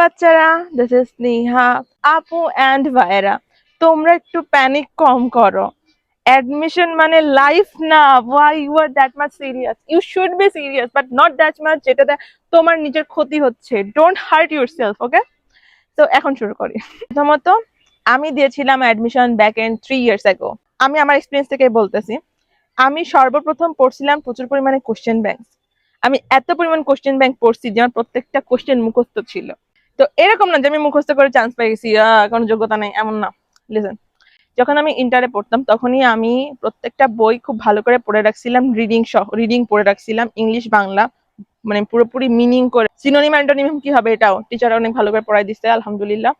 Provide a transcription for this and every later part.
বাচ্চারা, this is Sneha. আপু and ভাইরা, তোমরা একটু প্যানিক কম করো। অ্যাডমিশন মানে লাইফ না। Why you are that much serious? You should be serious but not that much যেটাতে তোমার নিজের ক্ষতি হচ্ছে। Don't hurt your self, okay? তো এখন শুরু করি। প্রথমত, আমি দিয়েছিলাম admission back and 3 years ago। আমি আমার এক্সপিরিয়েন্স থেকে বলতেছি। আমি সর্বপ্রথম পড়ছিলাম প্রচুর পরিমাণে কোশ্চেন ব্যাংক। আমি এত পরিমাণ কোশ্চেন ব্যাংক পড়ছি যে আমার প্রত্যেকটা কোশ্চেন মুখস্থ ছিল। তো এরকম না যে আমি মুখস্থ করে চান্স পেয়ে গেছি, কোনো যোগ্যতা নেই, এমন না। লিসেন, যখন আমি ইন্টারে পড়তাম তখনই আমি প্রত্যেকটা বই খুব ভালো করে পড়ে রাখছিলাম, রিডিং পড়ে রাখছিলাম, ইংলিশ বাংলা, মানে পুরোপুরি মিনিং করে। সিনোনিম অ্যান্টোনিম কি হবে এটাও টিচার অনেক ভালো করে পড়াই দিচ্ছে, আলহামদুলিল্লাহ।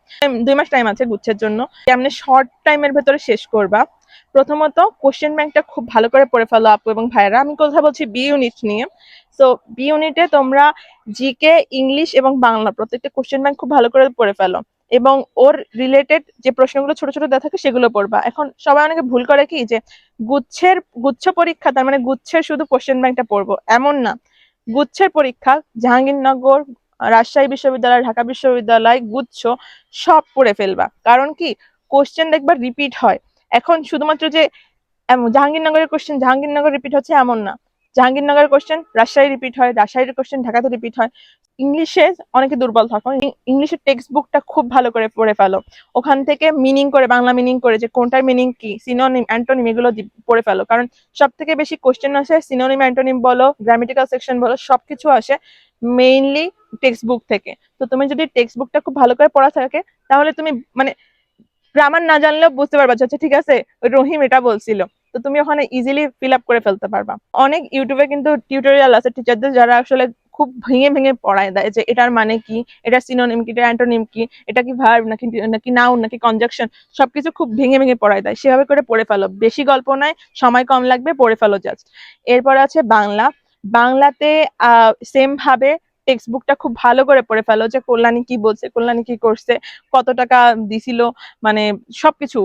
2 মাস টাইম আছে গুচ্ছের জন্য, কেমনে শর্ট টাইমের ভেতরে শেষ করবা। প্রথমত কোশ্চেন ব্যাংকটা খুব ভালো করে পড়ে ফেলো আপু এবং ভাইয়েরা। আমি কথা বলছি বি ইউনিট নিয়ে। সো বি ইউনিটে তোমরা জিকে, ইংলিশ এবং বাংলা প্রত্যেকটা কোশ্চেন ব্যাংক খুব ভালো করে পড়ে ফেলো এবং ওর রিলেটেড যে প্রশ্নগুলো ছোট ছোট দেওয়া থাকে সেগুলো পড়বা। এখন সবাই অনেকে ভুল করে কি যে গুচ্ছ পরীক্ষা তার মানে গুচ্ছের শুধু কোশ্চেন ব্যাংকটা পড়বো, এমন না। গুচ্ছের পরীক্ষা জাহাঙ্গীরনগর, রাজশাহী বিশ্ববিদ্যালয়, ঢাকা বিশ্ববিদ্যালয়, গুচ্ছ সব পড়ে ফেলবা। কারণ কি, কোশ্চেন দেখবা রিপিট হয়। এখন শুধুমাত্র যে জাহাঙ্গীরনগরের কোশ্চেন জাহাঙ্গীরনগর রিপিট হচ্ছে এমন না। জাহাঙ্গীরনগরের কোশ্চেন রাজশাহী রিপিট হয়, রাজশাহীর কোশ্চেন ঢাকাতে রিপিট হয়। ইংলিশে অনেকে দুর্বল থাকো, ইংলিশের টেক্সট বুকটা খুব ভালো করে পড়ে ফেলো। ওখান থেকে মিনিং করে, বাংলা মিনিং করে যে কোনটার মিনিং কি, সিনোনিম অ্যান্টোনিম এগুলো পড়ে ফেলো। কারণ সব থেকে বেশি কোশ্চেন আসে সিনোনিম অ্যান্টোনিম বলো, গ্রামেটিক্যাল সেকশন বলো, সবকিছু আসে মেইনলি টেক্সট বুক থেকে। তো তুমি যদি টেক্সট বুকটা খুব ভালো করে পড়া থাকে তাহলে তুমি মানে গ্রামার না জানলেও বুঝতে পারবা, আচ্ছা ঠিক আছে রহিম এটা বলছিল। তো তুমি ওখানে ইজিলি ফিল আপ করে ফেলতে পারবা। অনেক ইউটিউবে কিন্তু টিউটোরিয়াল আছে টিচারদের যারা আসলে খুব ভেঙে ভেঙে পড়ায় দেয় যে এটার মানে কি, এটা সিনোনিম কি, এটা অ্যান্টোনিম কি, এটা কি ভার্ব নাকি নাকি নাউন নাকি কনজাংশন, সবকিছু খুব ভেঙে ভেঙে পড়ায় দেয়। সেভাবে করে পড়ে ফেলো, বেশি গল্প নাই, সময় কম লাগবে, পড়ে ফেলো জাস্ট। এরপর আছে বাংলা। বাংলাতে সেম ভাবে টেক্সট বুকটা খুব ভালো করে পড়ে ফেলো, যে কল্যাণী কি বলছে, কল্যাণী কি করছে, কত টাকা দিছিল, মানে সবকিছু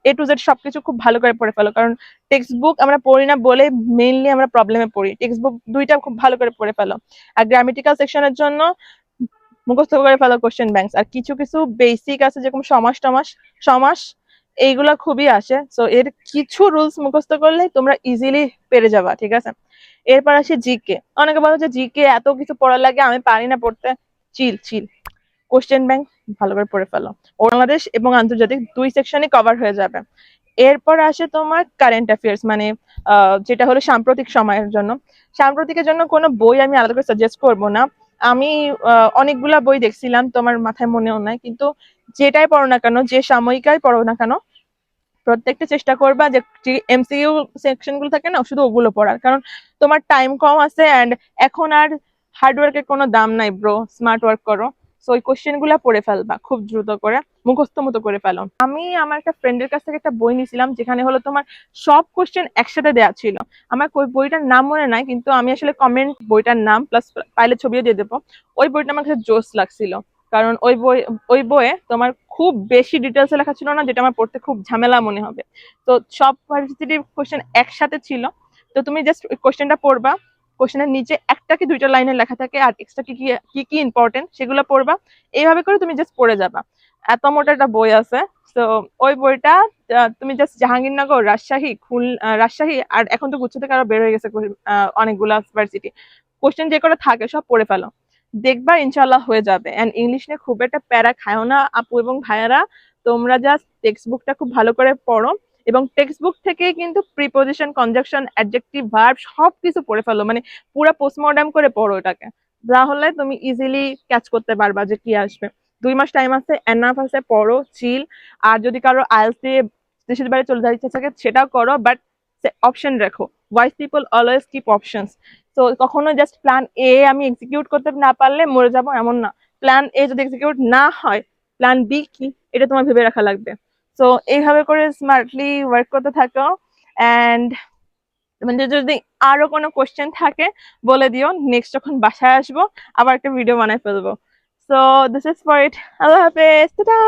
এ টু জেড সবকিছু খুব ভালো করে পড়ে ফেলো। কারণ টেক্সট বুক আমরা পড়ি না বলে মেইনলি আমরা প্রবলেমে পড়ি। টেক্সট বুক দুইটা খুব ভালো করে পড়ে ফেলো। আর গ্রামেটিক্যাল সেকশনের জন্য মুখস্থ করে ফেলো কোশ্চেন ব্যাংকস। আর কিছু কিছু বেসিক আছে যেরকম সমাস টমাস, সমাস এইগুলা খুবই আসে। সো এর কিছু রুলস মুখস্থ করলে তোমরা ইজিলি পেরে যাবা, ঠিক আছে? এরপর আসে জিকে। অনেকে বলো যে জিকে এত কিছু পড়া লাগে, আমি পারি না পড়তে। চিল চিল, কোশ্চেন ব্যাংক ভালো করে পড়ে ফেলো। বাংলাদেশ এবং আন্তর্জাতিক 2 সেকশনে কভার হয়ে যাবে। এরপর আসে তোমার কারেন্ট অ্যাফেয়ার্স, মানে যেটা হলো সাম্প্রতিক সময়ের জন্য। সাম্প্রতিকের জন্য কোনো বই আমি আলাদা করে সাজেস্ট করবো না। আমি অনেকগুলা বই দেখছিলাম, তোমার মাথায় মনেও নাই, কিন্তু যেটাই পড়ো না কেন, যে সাময়িকাই পড়ো না কেন, প্রত্যেকটা চেষ্টা করবা যে এমসিইউ সেকশন গুলো থাকে না, শুধু ওগুলো পড়ার। কারণ তোমার টাইম কম আছে এন্ড এখন আর হার্ডওয়ার্কের কোনো দাম নাই ব্রো, স্মার্ট ওয়ার্ক করো। সো ওই কোশ্চেন গুলা পড়ে ফেলবা খুব দ্রুত করে, মুখস্থ মতো করে ফেলো। আমি আমার একটা ফ্রেন্ডের কাছ থেকে একটা বই নিয়েছিলাম যেখানে হলো তোমার সব কোশ্চেন একসাথে দেওয়া ছিল। আমার ওই বইটার নাম মনে নাই, কিন্তু আমি আসলে কমেন্ট বইটার নাম প্লাস পাইলে ছবিও দিয়ে দেবো। ওই বইটা আমার কাছে জোস লাগছিল, কারণ ওই বইয়ে তোমার খুব বেশি ডিটেলসে লেখা ছিল না, যেটা আমার পড়তে খুব ঝামেলা মনে হবে। তো সব ভার্সিটির কোশ্চেন একসাথে ছিল। তো তুমি জাস্ট ওই কোশ্চেনটা পড়বা, কোশ্চেনের নিচে একটা কি দুইটা লাইনে লেখা থাকে আর এক্সট্রা কি কি কি ইম্পর্টেন্ট সেগুলো পড়বা। এইভাবে করে তুমি জাস্ট পড়ে যাবা। এত মোটা একটা বই আছে। তো ওই বইটা তুমি জাস্ট জাহাঙ্গীরনগর, রাজশাহী আর এখন তো গুচ্ছ থেকে আরো বের হয়ে গেছে অনেকগুলা ভার্সিটি, কোশ্চেন যে করে থাকে সব পড়ে ফেলো, দেখবা ইনশাল্লাহ হয়ে যাবে। এন্ড ইংলিশ নিয়ে খুব একটা প্যারা খায়ও না আপু এবং ভাইয়ারা। তোমরা জাস্ট টেক্সট বুকটা খুব ভালো করে পড়ো এবং টেক্সট বুক থেকে কিন্তু প্রিপোজিশন, কনজাংশন, অ্যাডজেক্টিভ, ভার্ব সবকিছু পড়ে ফেলো, মানে পুরো পোস্টমর্টম করে পড়ো ওটাকে। তাহলে তুমি ইজিলি ক্যাচ করতে পারবা যে কি আসবে। 2 মাস টাইম আছে, এনাফ আছে, পড়ো, চিল। আর যদি কারো আইএলটিএস দিয়ে দেশের বাইরে চলে যাওয়ার ইচ্ছা থাকে সেটাও করো, বাট অপশন রাখো। Wise people always keep options. তো কখনো জাস্ট প্ল্যান এ আমি এক্সিকিউট করতে না পারলে মরে যাব এমন না। প্ল্যান এ যদি এক্সিকিউট না হয়, প্ল্যান বি কি এটা তোমার ভেবে রাখা লাগবে। তো এইভাবে করে স্মার্টলি ওয়ার্ক করতে থাকো। অ্যান্ড মানে যদি আরো কোনো কোশ্চেন থাকে বলে দিও, নেক্সট যখন বাসায় আসবো আবার একটা ভিডিও বানাই ফেলবো। So this is for it. আল্লাহ হাফেজ, টাটা।